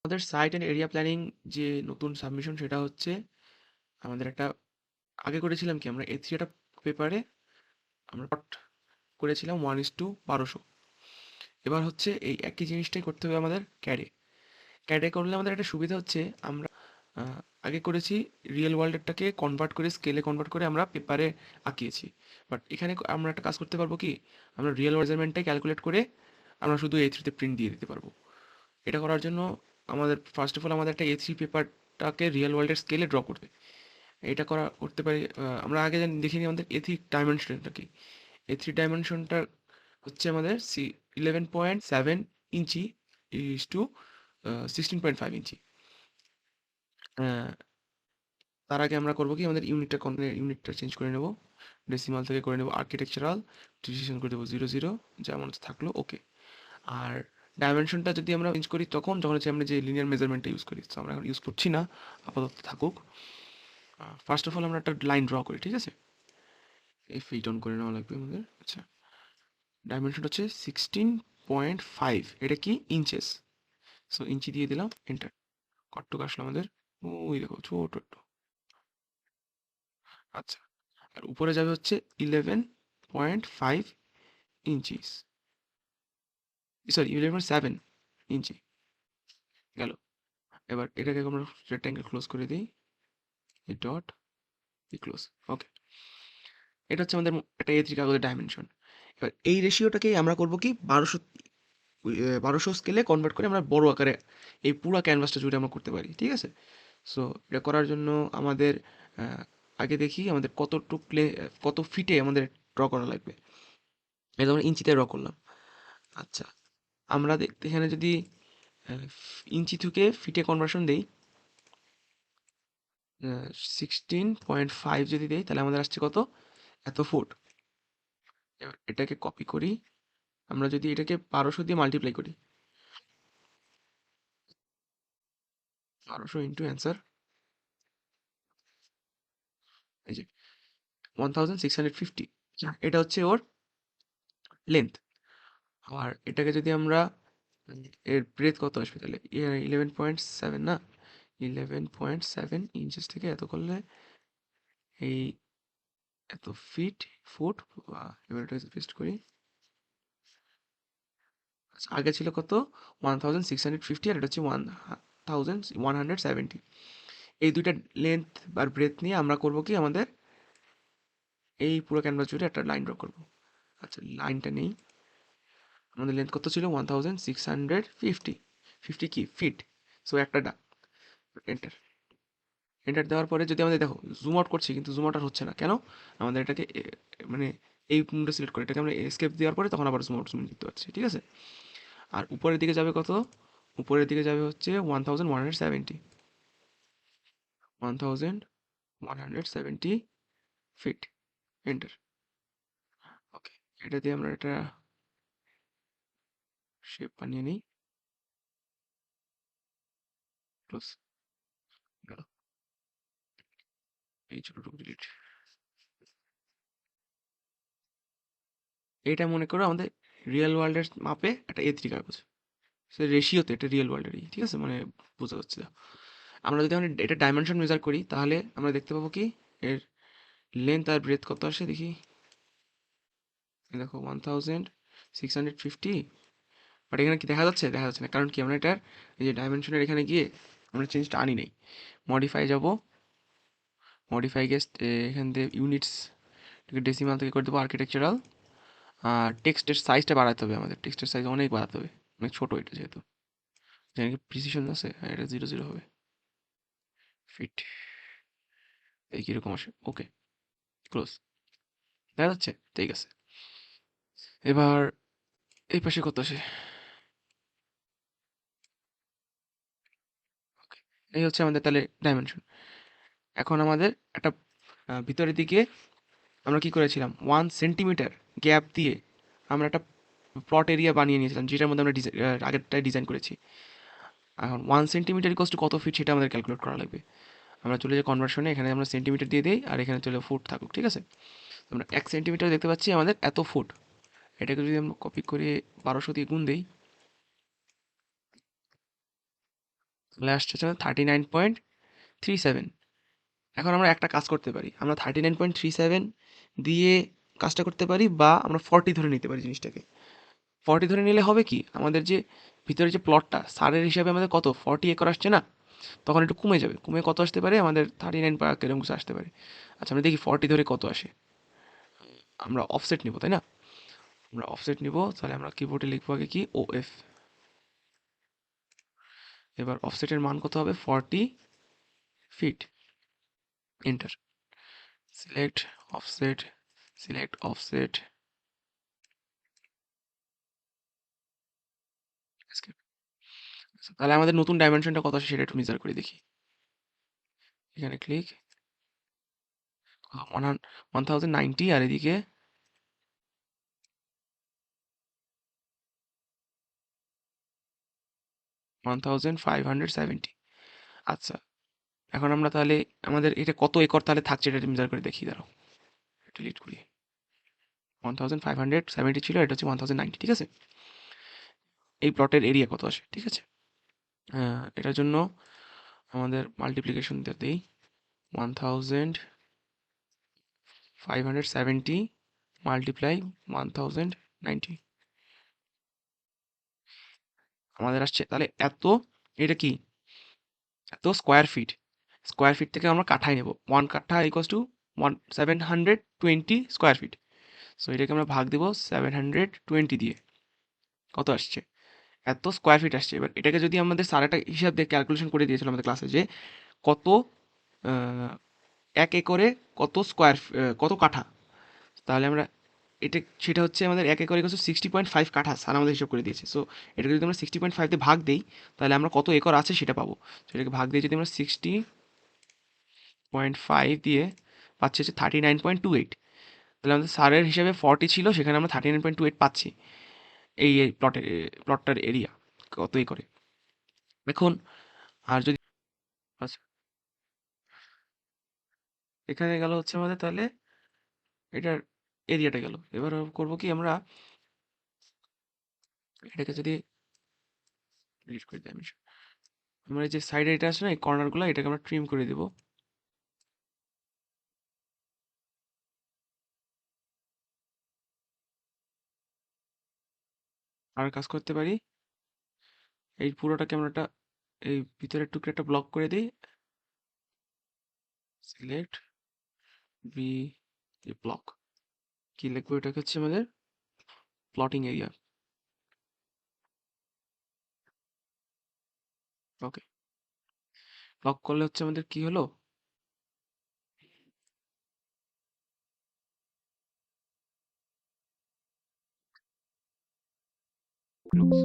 আমাদের site and area planning যে নতুন সাবমিশন সেটা হচ্ছে আমাদের একটা আগে করেছিলাম কি আমরা A3 একটা পেপারে আমরা plot করেছিলাম 1:1200। এবার হচ্ছে এই একই জিনিসটাই করতে হবে আমাদের ক্যাডে করলে আমাদের একটা সুবিধা হচ্ছে আমরা আহ, আগে করেছি রিয়েল ওয়ার্ল্ডটাকে কনভার্ট করে স্কেলে কনভার্ট করে আমরা পেপারে আঁকিয়েছি। বাট এখানে আমরা একটা কাজ করতে পারবো কি, আমরা রিয়েল মেজারমেন্টটাই ক্যালকুলেট করে আমরা শুধু A3-তে প্রিন্ট দিয়ে দিতে পারবো। এটা করার জন্য আমাদের ফার্স্ট অফ অল আমাদের একটা A3 পেপারটাকে রিয়েল ওয়ার্ল্ডের স্কেলে ড্র করবে। এটা করতে পারি। আমরা আগে দেখিনি আমাদের A3 ডাইমেনশনটা কি। A3 ডাইমেনশনটা হচ্ছে আমাদের 11.7 ইঞ্চি ইস টু 16.5 ইঞ্চি। তার আগে আমরা করবো কি, আমাদের ইউনিটটা চেঞ্জ করে নেব, ডেসিমাল থেকে করে নেব আর্কিটেকচারাল, ডিসিশন করে দেবো 0 0, যেমন থাকলো ওকে। আর ডাইমেনশনটা যদি আমরা চেঞ্জ করি তখন যখন হচ্ছে আমরা যে লিনিয়ার মেজারমেন্টটা ইউজ করি, তো আমরা এখন ইউজ করছি না, আপাতত থাকুক। ফার্স্ট অফ অল আমরা একটা লাইন ড্র করি, ঠিক আছে। এই অন করে নেওয়া লাগবে আমাদের। আচ্ছা, ডাইমেনশন হচ্ছে 16.5, এটা কি ইঞ্চেস, সো ইঞ্চি দিয়ে দিলাম, এন্টার। কটটুক আসলো আমাদের, ওই দেখো ছোট একটু। আচ্ছা, আর উপরে যাবে হচ্ছে 11.5 ইঞ্চিস, সরি 11.7 ইঞ্চি গেল। এবার এটাকে আমরা রেক্ট্যাঙ্গেল ক্লোজ করে দিই, এই ডট এই ক্লোজ, ওকে। এটা হচ্ছে আমাদের একটা A3 কাগজের ডাইমেনশন। এবার এই রেশিওটাকেই আমরা করব কি 1200 স্কেলে কনভার্ট করে আমরা বড় আকারে এই পুরো ক্যানভাসটা জুড়ে আমরা করতে পারি, ঠিক আছে। সো এটা করার জন্য আমাদের আগে দেখি আমাদের কত ফিটে আমাদের ড্র করা লাগবে। এটা আমরা ইঞ্চিতে ড্র করলাম। আচ্ছা, আমরা দেখতে এখানে যদি ইঞ্চি থেকে ফিটে কনভার্সন দেই, 16.5 যদি দেই তাহলে আমাদের আসছে কত, এত ফুট। এবার এটাকে কপি করি, আমরা যদি এটাকে 1200 দিয়ে মাল্টিপ্লাই করি, 1200 ইন্টু অ্যান্সার, এই যে 1650, এটা হচ্ছে ওর লেন্থ। আর এটাকে যদি আমরা এর ব্রেথ কত আসবে তাহলে 11.7 না, 11.7 ইঞ্চেস থেকে এত করলে এই এত ফুট। এবার এটা পেস্ট করি। আচ্ছা, আগে ছিল কত, 1650, আর এটা হচ্ছে 1170। এই দুইটা লেন্থ আর ব্রেথ নিয়ে আমরা করব কি, আমাদের এই পুরো ক্যানভাস জুড়ে একটা লাইন ড্র করবো। আচ্ছা, লাইনটা নেই, আমাদের লেন্থ কত ছিল 1650, কি ফিট। সো একটা ডাক, এন্টার। এন্টার দেওয়ার পরে যদি আমাদের দেখো জুম আউট করছি, কিন্তু জুম আউট আর হচ্ছে না কেন, আমাদের এটাকে মানে এই পুরোটা সিলেক্ট করে এটাকে আমরা এসকেপ দেওয়ার পরে তখন আবার জুম দিতে পারছি, ঠিক আছে। আর উপরের দিকে যাবে কত, উপরের দিকে যাবে হচ্ছে 1170 ফিট, এন্টার। ওকে, এটা দিয়ে আমরা একটা শেপ বানিয়ে নিই, ক্লোজ, গেল। এই ছোটটুকু ডিলিট। এটা মনে করো আমাদের রিয়েল ওয়ার্ল্ডের মাপে একটা A3 কাগজ, সে রেশিওতে এটা রিয়েল ওয়ার্ল্ডেরই, ঠিক আছে, মানে বোঝা যাচ্ছে। আমরা যদি আমরা এটা ডাইমেনশন মেজার করি তাহলে আমরা দেখতে পাবো কি এর লেন্থ আর ব্রেথ কত আসে দেখি। দেখো 1650, বাট এখানে কি দেখা যাচ্ছে, দেখা যাচ্ছে না, কারণ কি আমরা এটার এই যে ডাইমেনশনের এখানে গিয়ে আমরা চেঞ্জটা আনি নেই। মডিফাই যাব, মডিফাই গিয়ে এখান থেকে ইউনিটস ডেসিমাল থেকে করে দেবো আর্কিটেকচারাল। আর টেক্সটের সাইজটা বাড়াতে হবে, আমাদের টেক্সটের সাইজ অনেক বাড়াতে হবে, অনেক ছোটো এটা যেহেতু, যেখানে প্রিসিশন আছে, হ্যাঁ এটা 0 0 হবে। ফিট এই কীরকম আসে, ওকে, ক্লোজ, দেখা যাচ্ছে, ঠিক আছে। এবার এই পাশে কত আসে, ওকে। এই হচ্ছে আমাদের তাহলে ডাইমেনশন। এখন আমাদের একটা ভিতরের দিকে আমরা কি করেছিলাম, 1 সেন্টিমিটার গ্যাপ দিয়ে আমরা একটা প্লট এরিয়া বানিয়ে নিয়েছিলাম, যেটার মধ্যে আমরা আগেরটাই ডিজাইন করেছি। এখন 1 সেন্টিমিটার ইকোয়াস টু কত ফিট সেটা আমাদের ক্যালকুলেট করা লাগবে। আমরা চলে যাই কনভার্সনে, এখানে আমরা সেন্টিমিটার দিয়ে দিই, আর এখানে চলে ফুট থাকুক, ঠিক আছে। আমরা 1 সেন্টিমিটার দেখতে পাচ্ছি আমাদের এত ফুট। এটাকে যদি আমরা কপি করে 1200 দিয়ে গুণ দিই, তাহলে আসছে 39.37। এখন আমরা একটা কাজ করতে পারি, আমরা 39.37 দিয়ে কাজটা করতে পারি, বা আমরা 40 ধরে নিতে পারি জিনিসটাকে। 40 ধরে নিলে হবে কি, আমাদের যে ভিতরে যে প্লটটা সারের হিসাবে আমাদের কত 40 একর আসছে না, তখন একটু কমে যাবে, কমে কত আসতে পারে আমাদের 39 বা কিরকম কিছু আসতে পারে। আচ্ছা আমরা দেখি 40 ধরে কত আসে। আমরা অফসেট নিব তাই না, আমরা অফসেট নিব, তাহলে আমরা কিবোর্ডে লিখবো আগে কি ও এফ। এবার অফসেটের মান কত হবে 40 feet, enter. Select offset, select offset, তাহলে আমাদের নতুন ডাইমেনশনটা কত আসে সেটা একটু মেজার করে দেখি। এখানে ক্লিক 1090, আর এদিকে 1570। আচ্ছা এখন আমরা তাহলে আমাদের এটা কত একর তাহলে থাকছে এটা মেজার করে দেখি, দাঁড়াও ডিলিট করি। 1570 ছিল, এটা হচ্ছে 1090, ঠিক আছে। এই প্লটের এরিয়া কত আসে, ঠিক আছে। এটার জন্য আমাদের মাল্টিপ্লিকেশন দিই, 1570 মাল্টিপ্লাই 1090, আমাদের আসছে তাহলে এত, এটা কি এত স্কোয়ার ফিট। স্কোয়ার ফিট থেকে আমরা কাঠায় নেব, 1 কাঠা equals to 720 square feet. So এটাকে আমরা ভাগ দেবো 720 দিয়ে, কত আসছে এত স্কোয়ার ফিট আসছে। এবার এটাকে যদি আমাদের স্যার একটা হিসাব দিয়ে ক্যালকুলেশন করে দিয়েছিল আমাদের ক্লাসে, যে কত 1 একরে কত স্কোয়ার, কত কাঠা, তাহলে আমরা এটা সেটা হচ্ছে আমাদের 1 একর ইকুয়ালস টু 60.5 কাঠা স্যার আমাদের হিসাব করে দিয়েছে। সো এটাকে যদি আমরা 60.5 দিয়ে ভাগ দিই, তাহলে আমরা কত একর আছে সেটা পাবো। তো এটাকে ভাগ দিয়ে যদি আমরা 60.5 দিয়ে পাচ্ছি হচ্ছে 39.28, তাহলে আমাদের সারের হিসাবে 40 ছিল, সেখানে আমরা 39.28 পাচ্ছি। এই প্লটটার এরিয়া কতই করে। এখন আর যদি, আচ্ছা এখানে গেল হচ্ছে আমাদের তাহলে এটার এরিয়াটা গেল। এবার করব কি, আমরা এটাকে যদি ডিলিট করে দিই, আমরা এই যে সাইডে এটা আছে না, এই কর্নারগুলো এটাকে আমরা ট্রিম করে দেবো। আর কাজ করতে পারি, এই পুরোটাকে আমরা একটা এই ভিতরের টুকরো একটা ব্লক করে দিই, সিলেক্ট বি ব্লক, কি লিখবো এটাকে হচ্ছে আমাদের প্লটিং এরিয়া। ওকে, ব্লক করলে হচ্ছে আমাদের কি হলো, close।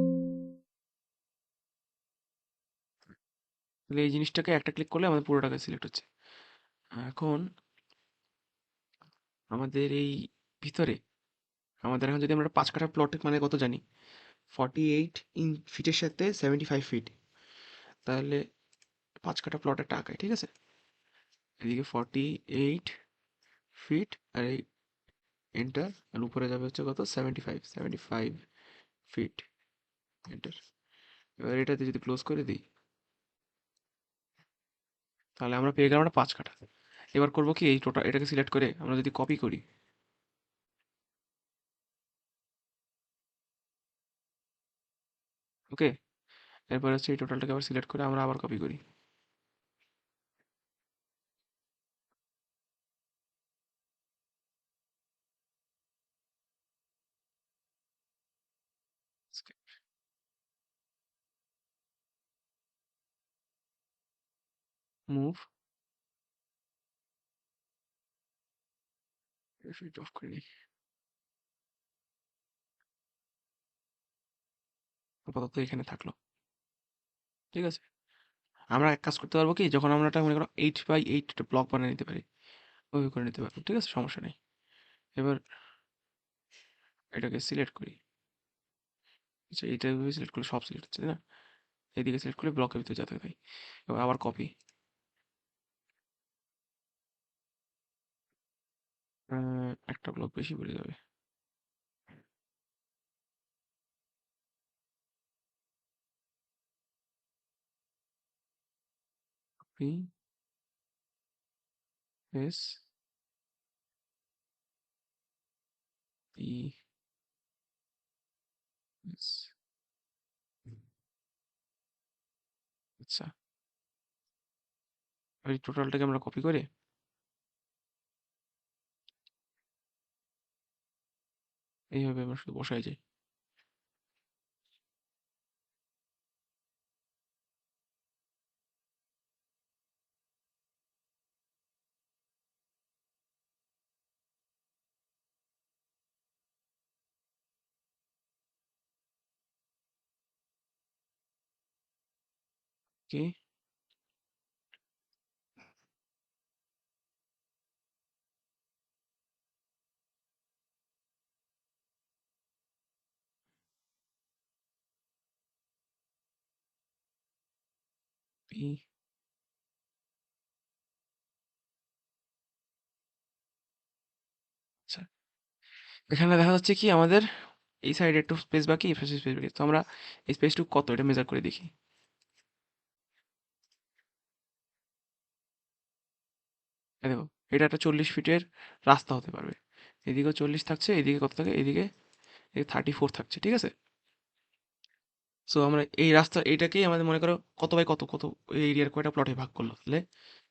তাহলে এই জিনিসটাকে একটা ক্লিক করলে আমাদের পুরোটাকে সিলেক্ট হচ্ছে। এখন আমাদের এই ভিতরে আমাদের এখন যদি আমরা 5 কাঠা প্লট মানে কত জানি, 48 ফিটের সাথে 75 ফিট, তাহলে 5 কাঠা প্লটের টাকায়, ঠিক আছে। এদিকে 48 ফিট, আর এই এন্টার, আর উপরে যাবে হচ্ছে কত 75 ফিট, এন্টার। এবার এটাতে যদি ক্লোজ করে দিই, তাহলে আমরা পেয়ে গেলাম একটা 5 কাঠা। এবার করবো কি, এই টোটাল এটাকে সিলেক্ট করে আমরা যদি কপি করি, ওকে, এরপর হচ্ছে এই টোটালটাকে আবার সিলেক্ট করে আমরা আবার কপি করি। মুভ, সুইচ অফ করে নিই, আপাতত এখানে থাকলো, ঠিক আছে। আমরা এক কাজ করতে পারবো কি, যখন আমরা একটা মনে করো 8 বাই 8 একটা ব্লক বানিয়ে নিতে পারি, ওইভাবে করে নিতে পারবো, ঠিক আছে, সমস্যা নেই। এবার এটাকে সিলেক্ট করি, আচ্ছা এইটা সিলেক্ট করলে সব সিলেক্ট হচ্ছে তাই না, এইদিকে সিলেক্ট করলে ব্লকের ভিতরে যেতে পারি। এবার আবার কপি, একটা ব্লক বেশি পড়ে যাবে। P S P S. আচ্ছা, এই টোটালটাকে আমরা কপি করে এইভাবে আমরা শুধু বসাই যাই। ওকে, পি। আচ্ছা, এখানে দেখা যাচ্ছে কি আমাদের এই সাইডে একটু স্পেস বাকি, এই পাশে স্পেস বাকি, তো আমরা এই স্পেসটুকু কত এটা মেজার করে দেখি। এই দেখো, এটা একটা 40 ফিটের রাস্তা হতে পারবে। এদিকেও 40 থাকছে, এদিকে কত থাকে, এদিকে 34 থাকছে, ঠিক আছে। সো আমরা এই রাস্তা এইটাকেই আমাদের মনে করো কত বাই কত কত এই এরিয়ার কয়টা প্লটে ভাগ করলো, তাহলে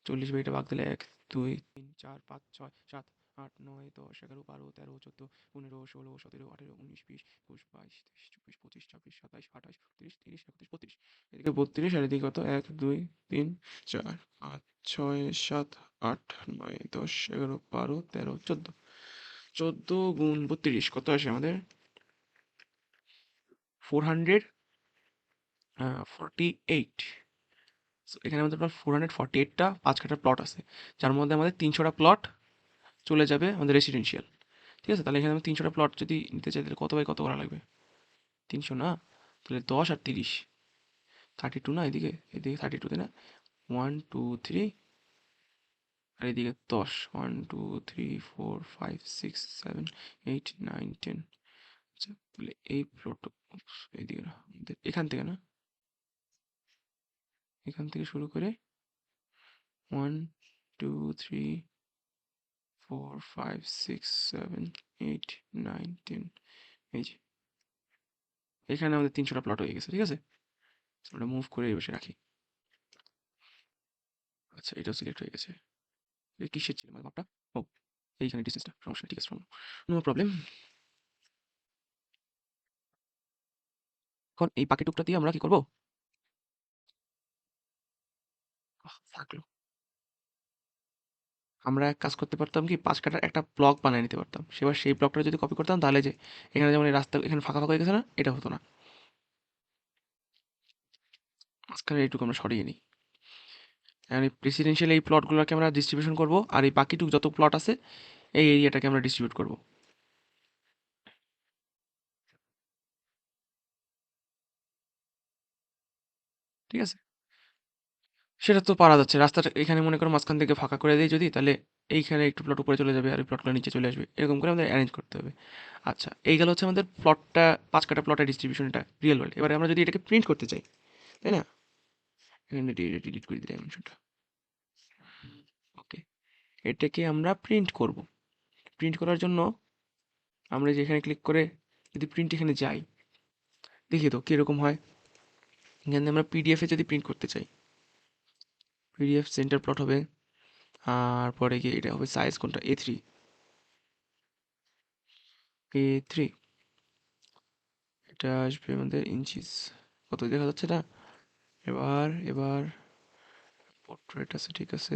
40 বাই এটা ভাগ দিলে 1 2 3 4 5 6 7 8 9 10 11 12 13 14 15 16 17 18 19 20 21 22 23 24 25 26 27 28 29 30 31 32 33 34 32 14 কত আসে আমাদের? 448। So, এখানে আমাদের প্রায় 448টা 5 কাঠার প্লট আছে, যার মধ্যে আমাদের 300টা প্লট চলে যাবে আমাদের রেসিডেন্সিয়াল। ঠিক আছে, তাহলে এখানে আমি 300টা প্লট যদি নিতে চাই তাহলে কত বাই কত করা লাগবে? 300 না, তাহলে 10 আর 30, 32 না, এদিকে এদিকে 32 না, 1 2 3, আর এদিকে 10, 1 2 3 4 5 6 7 8 9 10। আচ্ছা, তাহলে এই প্লট এইদিকে না, এখান থেকে না, এখান থেকে শুরু করে 1 2 3 4 5 6 7 8 9 10, এই যে এখানে আমাদের 300টা প্লট হয়ে গেছে, ঠিক আছে। আমরা মুভ করে এই বসে রাখি। আচ্ছা, এটাও সিলেক্ট হয়ে গেছে। কিসের ছিল মানে মাপটা? ও, এইখানে ডিসটেন্সটা, সমস্যা নেই, ঠিক আছে, নো প্রবলেম। এখন এই বাকি টুকটা দিয়ে আমরা কি করব? থাকলো, আমরা এক কাজ করতে পারতাম কি, 5 কাঠার একটা ব্লক বানিয়ে নিতে পারতাম, সেবার সেই ব্লকটা যদি কপি করতাম তাহলে যে এখানে যেমন এই রাস্তা এখানে ফাঁকা ফাঁকা হয়ে গেছে না, এটা হতো না। মাঝখানে এইটুকু আমরা সরিয়ে নিই। আর এই প্রেসিডেন্সিয়াল এই প্লটগুলোকে আমরা ডিস্ট্রিবিউশন করব, আর এই বাকিটুকু যত প্লট আছে এই এরিয়াটাকে আমরা ডিস্ট্রিবিউট করব, ঠিক আছে। সেটা তো পারা যাচ্ছে, রাস্তাটা এখানে মনে করো মাঝখান থেকে ফাঁকা করে দেই যদি, তাহলে এইখানে একটু প্লট উপরে চলে যাবে আর এই প্লটগুলো নিচে চলে আসবে, এরকম করে আমাদের অ্যারেঞ্জ করতে হবে। আচ্ছা, এই গেল হচ্ছে আমাদের প্লটটা, 5 কাঠা প্লটের ডিস্ট্রিবিউশন, এটা রিয়েল ওয়ার্ল্ড। এবারে আমরা যদি এটাকে প্রিন্ট করতে চাই, তাই না, এখানে ডিলিট করে দিই ডাইমেনশনটা। ওকে, এটাকে আমরা প্রিন্ট করব। প্রিন্ট করার জন্য আমরা যে এখানে ক্লিক করে যদি প্রিন্ট এখানে যাই, দেখি তো কীরকম হয়। এখানে আমরা পিডিএফে যদি প্রিন্ট করতে চাই, পিডিএফ সেন্টার প্লট হবে, আর পরে গিয়ে এটা হবে সাইজ কোনটা, A3, A3, এটা আসবে আমাদের ইঞ্চিস, কত দেখা যাচ্ছে না। এবার পোর্ট্রেট আছে, ঠিক আছে,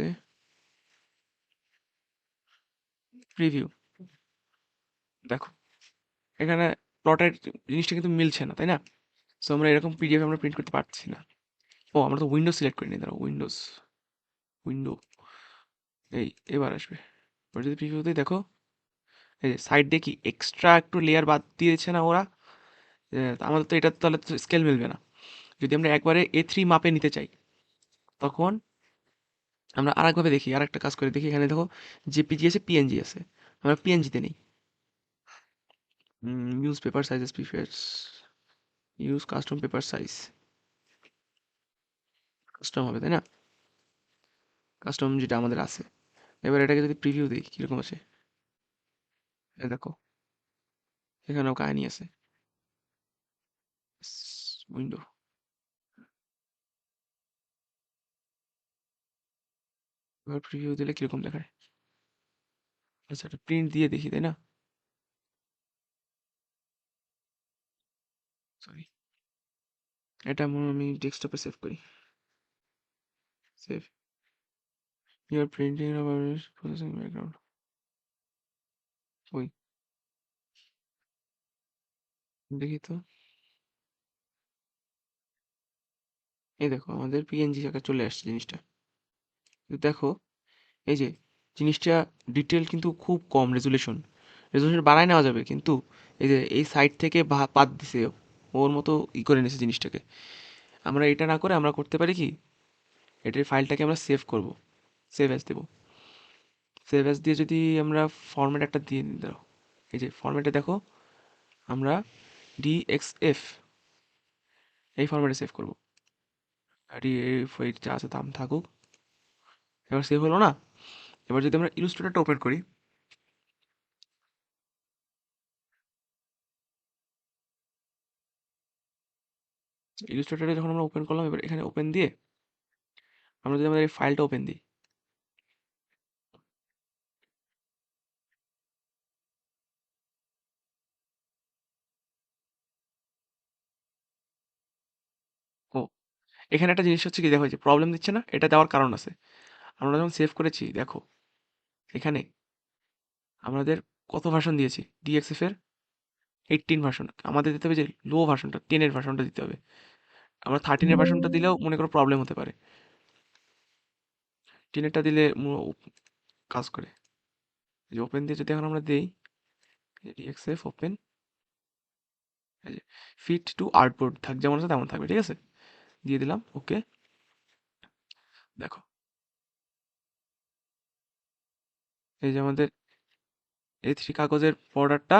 প্রিভিউ, দেখো এখানে প্লটের জিনিসটা কিন্তু মিলছে না, তাই না। সো আমরা এরকম পিডিএফ আমরা প্রিন্ট করতে পারছি না। ও, আমরা তো উইন্ডোজ সিলেক্ট করিনি, দাঁড়াও, উইন্ডো, এই এবার আসবে। এবার যদি প্রিভিউতে দেখো, এই যে সাইড দিয়ে কি এক্সট্রা একটু লেয়ার বাদ দিয়েছে না ওরা। আমাদের তো এটা তাহলে তো স্কেল মিলবে না। যদি আমরা একবারে A3 মাপে নিতে চাই, তখন আমরা আরেকভাবে দেখি, আরেকটা কাজ করে দেখি। এখানে দেখো জেপিজি আছে, পিএনজি আছে, আমরা পিএনজিতে নেই। Use paper sizes preference, use custom paper size, custom হবে, তাই না। কাস্টম যেটা আমাদের আছে। এবার এটাকে যদি প্রিভিউ দিই কীরকম আছে, এই দেখো এখানেও কাহিনী আছে। উইন্ডো, এবার প্রিভিউ দিলে কীরকম দেখায়। আচ্ছা, এটা প্রিন্ট দিয়ে দেখি, তাই না? সরি, এটা আমি ডেস্কটপে সেভ করি। Save, your printing processing background. ওই দেখি তো, এই দেখো আমাদের পিএনজি আকারে চলে আসছে জিনিসটা। কিন্তু দেখো এই যে জিনিসটা ডিটেল কিন্তু খুব কম, রেজুলেশন রেজুলেশন বাড়ায় নেওয়া যাবে, কিন্তু এই যে এই সাইড থেকে বাদ দিছে ও, ওর মতো করে নিছে জিনিসটাকে। আমরা এটা না করে আমরা করতে পারি কি, এটার ফাইলটাকে আমরা সেভ করব, সেভ অ্যাজ দেবো। সেভ অ্যাজ দিয়ে যদি আমরা ফরম্যাট একটা দিয়ে দিই, দাও এই যে ফরম্যাটে দেখো আমরা ডিএক্সএফ এই ফরম্যাটে সেভ করবো। ডিএফ যা আছে দাম থাকুক। এবার সেভ হলো না? এবার যদি আমরা ইলাস্ট্রেটরটা ওপেন করি, ইলাস্ট্রেটরে যখন আমরা ওপেন করলাম, এবার এখানে ওপেন দিয়ে আমরা যদি আমাদের এই ফাইলটা ওপেন দিই, ও এখানে একটা জিনিস হচ্ছে কি, দেখো যে প্রবলেম দিচ্ছে না, এটা দেওয়ার কারণ আছে। আমরা যখন সেভ করেছি দেখো এখানে আমাদের কত ভার্সন দিয়েছি, ডিএক্সএফ এর 18 ভার্সন। আমাদের দিতে হবে যে লো ভার্সনটা, 10-এর ভার্সনটা দিতে হবে। আমরা 13-এর ভার্সনটা দিলেও মনে করো প্রবলেম হতে পারে, 10-এরটা দিলে কাজ করে। যে ওপেন দিয়ে যদি এখন আমরা দিই ডিএক্সএফ ওপেন, ফিট টু আর্টবোর্ড থাক, যেমন আছে তেমন থাকবে, ঠিক আছে? দিয়ে দিলাম ওকে। দেখো এই যে আমাদের A3 কাগজের বর্ডারটা,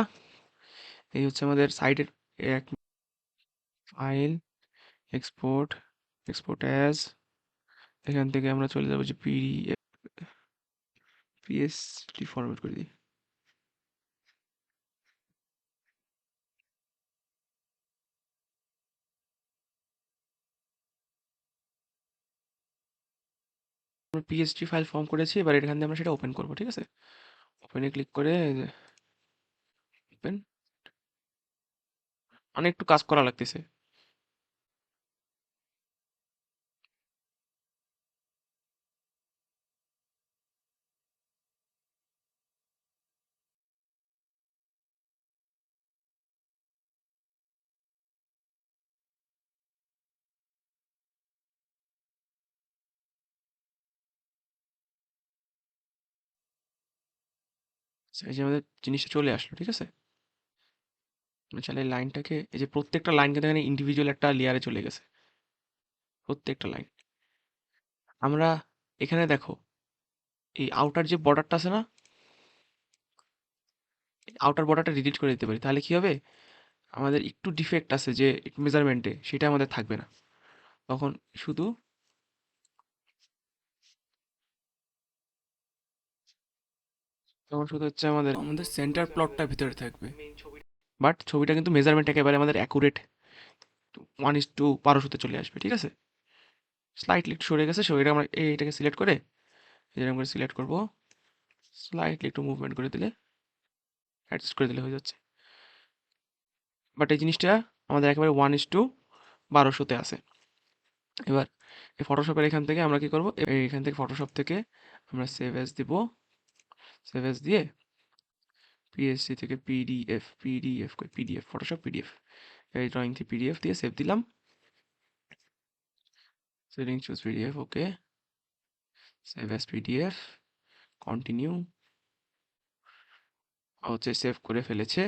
এই হচ্ছে আমাদের সাইডের এক ফাইল, এক্সপোর্ট, এক্সপোর্ট অ্যাজ, এখান থেকে আমরা চলে যাবো যে পিডিএফ, পিএসটি ফরম্যাট করে দিই। আমরা পিএসটি ফাইল ফর্ম করেছি, এবার এখান থেকে আমরা সেটা ওপেন করবো, ঠিক আছে? ওপেনে ক্লিক করে ওপেন, অনেক একটু কাজ করা লাগতেছে। আচ্ছা, এই যে আমাদের জিনিসটা চলে আসলো, ঠিক আছে? আমরা চাইলে লাইনটাকে, এই যে প্রত্যেকটা লাইন কিন্তু এখানে ইন্ডিভিজুয়াল একটা লেয়ারে চলে গেছে, প্রত্যেকটা লাইন। আমরা এখানে দেখো এই আউটার যে বর্ডারটা আছে না, আউটার বর্ডারটা ডিলিট করে দিতে পারি, তাহলে কি হবে, আমাদের একটু ডিফেক্ট আছে যে মেজারমেন্টে, সেটা আমাদের থাকবে না তখন। শুধু তখন শুধু হচ্ছে আমাদের আমাদের সেন্টার প্লটটা ভিতরে থাকবে, বাট ছবিটা কিন্তু মেজারমেন্ট একেবারে আমাদের অ্যাকুরেট 1:1200-তে চলে আসবে, ঠিক আছে? স্লাইটলি একটু সরে গেছে, সেটা আমরা এইটাকে সিলেক্ট করে এরকম করে সিলেক্ট করব, স্লাইটলি একটু মুভমেন্ট করে দিলে, অ্যাডজাস্ট করে দিলে হয়ে যাচ্ছে। বাট এই জিনিসটা আমাদের একেবারে 1:1200-তে আছে। এবার এই ফটোশপের এখান থেকে আমরা কি করব, এখান থেকে ফটোশপ থেকে আমরা সেভ অ্যাজ দিব, সেভ অ্যাজ দিয়ে পিএসসি থেকে পিডিএফ, পিডিএফ কই, পিডিএফ ফটোশপ পিডিএফ, এই ড্রয়িং থেকে পিডিএফ দিয়ে সেভ দিলাম। সেটিং চুজ পিডিএফ, ওকে, সেভ অ্যাজ পিডিএফ, কন্টিনিউ, হচ্ছে সেভ করে ফেলেছে।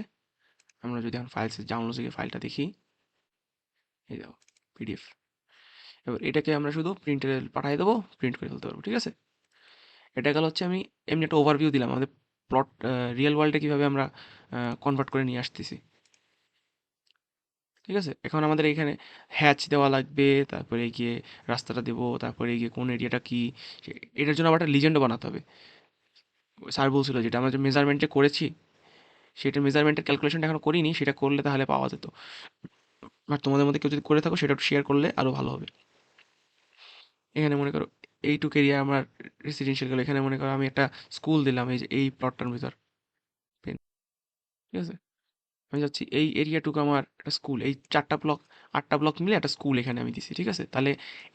আমরা যদি এখন ফাইল ডাউনলোড থেকে ফাইলটা দেখি, এই দেখো পিডিএফ। এবার এটাকে আমরা শুধু প্রিন্টারে পাঠিয়ে দেবো, প্রিন্ট করে ফেলতে পারবো, ঠিক আছে? এটা গেল হচ্ছে আমি এমনি একটা ওভারভিউ দিলাম আমাদের প্লট রিয়েল ওয়ার্ল্ডে কীভাবে আমরা কনভার্ট করে নিয়ে আসতেছি। ঠিক আছে? এখন আমাদের এখানে হ্যাচ দেওয়া লাগবে, তারপরে গিয়ে রাস্তাটা দেবো, তারপরে গিয়ে কোন এরিয়াটা কি, এটার জন্য আবার একটা লিজেন্ডও বানাতে হবে। স্যার বলছিল যেটা আমরা যে মেজারমেন্টে করেছি, সেটা মেজারমেন্টের ক্যালকুলেশনটা এখনো করিনি, সেটা করলে তাহলে পাওয়া যেত। আর তোমাদের মধ্যে কেউ যদি করে থাকো সেটা একটু শেয়ার করলে আরো ভালো হবে। এখানে মনে করো এইটুক এরিয়া আমার রেসিডেন্সিয়াল গেল, এখানে মনে করো আমি একটা স্কুল দিলাম এই যে এই প্লটটার ভিতর, ঠিক আছে? আমি যাচ্ছি এই এরিয়াটুকু আমার একটা স্কুল, এই 4টা ব্লক 8টা ব্লক মিলে একটা স্কুল এখানে আমি দিছি, ঠিক আছে? তাহলে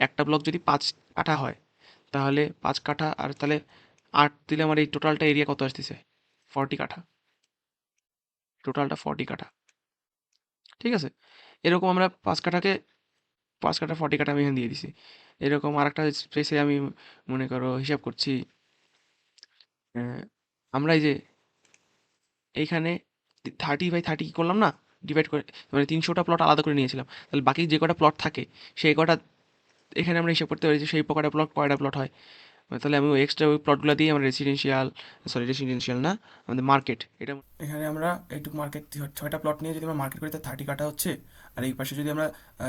একটা ব্লক যদি 5 কাঠা হয়, তাহলে 5 কাঠা আর তাহলে 8 দিলে আমার এই টোটালটা এরিয়া কত আসতেছে? 40 কাঠা। টোটালটা 40 কাঠা, ঠিক আছে? এরকম আমরা 5 কাঠাকে 5 কাঠা 40 কাঠা আমি এখানে দিয়ে দিছি। এরকম আরেকটা স্পেসে আমি মনে করো হিসাব করছি, আহ, আমরা এই যে এইখানে 30/30 কি করলাম না, ডিভাইড করে, মানে 300টা প্লট আলাদা করে নিয়েছিলাম, তাহলে বাকি যে কটা প্লট থাকে সেই কটা এখানে আমরা হিসাব করতে পারি যে সেই কটা প্লট কয়টা প্লট হয়। তাহলে আমি ওই এক্সট্রা ওই প্লটগুলো দিয়ে আমরা রেসিডেন্সিয়াল না, আমাদের মার্কেট এটা, এখানে আমরা এইটুকু মার্কেট 6টা প্লট নিয়ে যদি আমরা মার্কেট করি তাহলে 30 কাটা হচ্ছে। আর এই পাশে যদি আমরা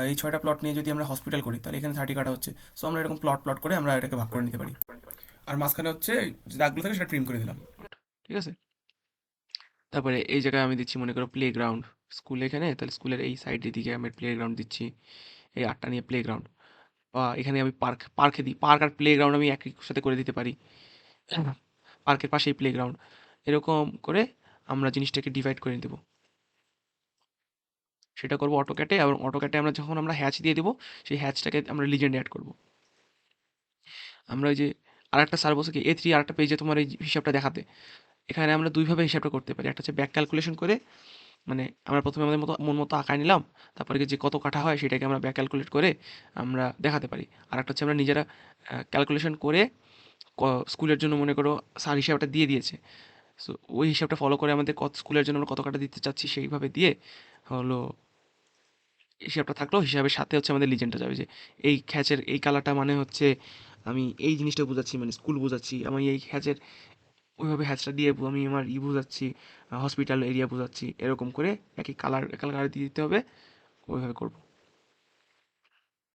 এই 6টা প্লট নিয়ে যদি আমরা হসপিটাল করি তাহলে এখানে 30 কাটা হচ্ছে। সো আমরা এরকম প্লট প্লট করে আমরা এটাকে ভাগ করে নিতে পারি। আর মাঝখানে হচ্ছে যে দাগগুলো থাকে সেটা ট্রিম করে দিলাম, ঠিক আছে? তারপরে এই জায়গায় আমি দিচ্ছি মনে করো প্লেগ্রাউন্ড, স্কুল এখানে, তাহলে স্কুলের এই সাইডের দিকে আমি প্লেগ্রাউন্ড দিচ্ছি, এই 8টা নিয়ে প্লেগ্রাউন্ড। বা এখানে আমি পার্কে দিই, পার্ক আর প্লেগ্রাউন্ড আমি একই সাথে করে দিতে পারি, পার্কের পাশেই প্লেগ্রাউন্ড। এরকম করে আমরা জিনিসটাকে ডিভাইড করে দেবো। সেটা করবো অটোক্যাটে, এবং অটোক্যাটে আমরা যখন আমরা হ্যাচ দিয়ে দেবো, সেই হ্যাচটাকে আমরা লিজেন্ডে অ্যাড করবো। আমরা ওই যে আরেকটা স্যার বলছে কি A3 আরেকটা পেজে তোমার এই হিসাবটা দেখাতে, এখানে আমরা দুইভাবে হিসাবটা করতে পারি। একটা হচ্ছে ব্যাক ক্যালকুলেশন করে, মানে আমরা প্রথমে আমাদের মতো মন মতো আঁকায় নিলাম, তারপরে যে কত কাঠা হয় সেটাকে আমরা ব্যাক ক্যালকুলেট করে আমরা দেখাতে পারি। আর একটা হচ্ছে আমরা নিজেরা ক্যালকুলেশন করে স্কুলের জন্য মনে করো স্যার হিসাবটা দিয়ে দিয়েছে, সো ওই হিসাবটা ফলো করে আমাদের কত স্কুলের জন্য আমরা কত কাটা দিতে চাচ্ছি সেইভাবে দিয়ে হলো হিসাবটা থাকলো, হিসাবের সাথে হচ্ছে আমাদের লিজেন্ডটা যাবে যে এই খ্যাচের এই কালারটা মানে হচ্ছে আমি এই জিনিসটা বোঝাচ্ছি, মানে স্কুল বোঝাচ্ছি, আমি এই হ্যাচের ওইভাবে হ্যাচটা দিয়ে আমি আমার বোঝাচ্ছি, হসপিটাল এরিয়া বোঝাচ্ছি, এরকম করে একই কালার কালার দিয়ে দিতে হবে, ওইভাবে করবো।